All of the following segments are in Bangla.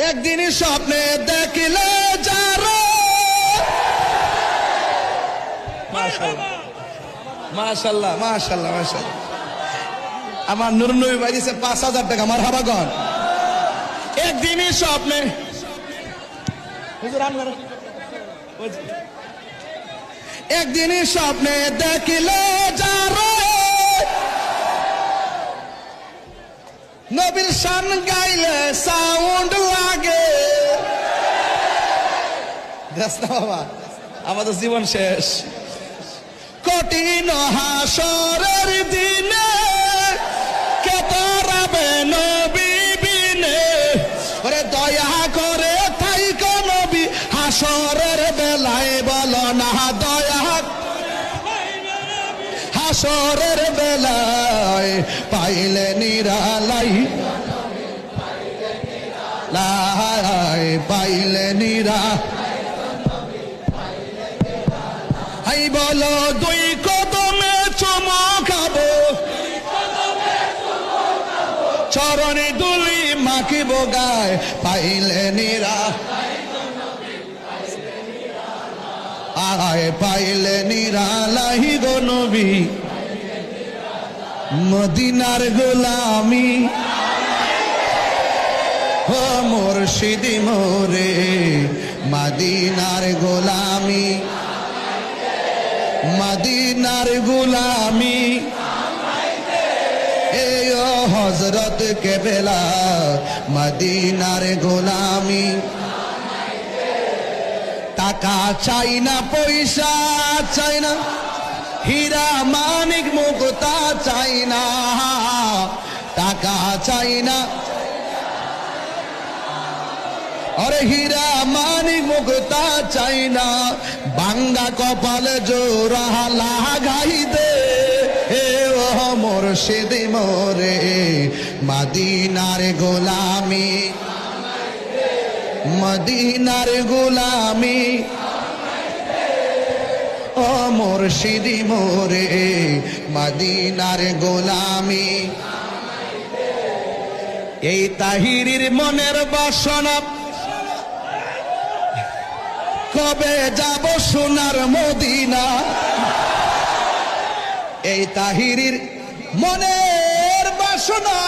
একদিনই স্বপ্নে দেখিলে যারা মাশাআল্লাহ মাশাআল্লাহ মাশাআল্লাহ মাশাআল্লাহ আমার নূর নবী ভাই দিয়েছে ৫,০০০ টাকা মারহাবা গন। একদিনই স্বপ্নে একদিনই স্বপ্নে দেখিলে যারা নবীর শান গাইলে সাউন্ড লাগে। দেখ না বাবা আমাদের জীবন শেষ। কঠিন হাসরের দিনে কে তারাবে নবী বিনে, ওরে দয়া করে থাইকো নবী হাসরের বেলায় বলো না দয়া। হাসরের বেলায় পাইলে নিরালাই লাই পাইলে নিরা হাই বলো দুই কদমে চুমো খাবো, চরণে দুলি মাখিব গায় পাইলে নিরা আয় পাইলে নিরালাই গো নবী। মদিনার গোলামি ও মুর্শিদি মোরে মদিনার গোলামি, মদিনার গোলামি এ ও হযরত কেবলা মদিনার গোলামি। টাকা চাই না পয়সা চাই না, হীরা মানিক মুক্তা চাই না, টাকা চাই না আরে হীরা মানিক মুক্তা চাই না, বাঙ্গা কপালে জোড়া লাগাই দে হে ও মুর্শিদ মোরে মদিনার গোলামি, মদিনার গোলামি ও মুর্শিদি মোরে মদিনার গোলামি। এই তাহিরির মনের বাসনা কবে যাব সোনার মদিনা, এই তাহিরির মনের বাসনা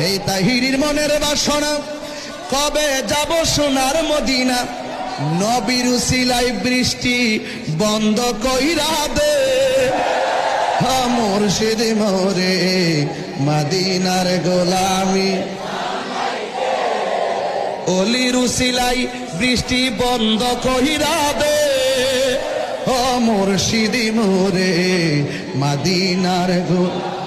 এই তাহিরির মনের বাসনা কবে যাব সোনার মদিনা। নবীর উসিলাই বৃষ্টি বন্ধ কইরা দে মুর্শিদ মোরে মদিনার গোলামি। অলির উসিলাই বৃষ্টি বন্ধ কইরা দে ও মুর্শিদ মোরে মদিনার গোলামি।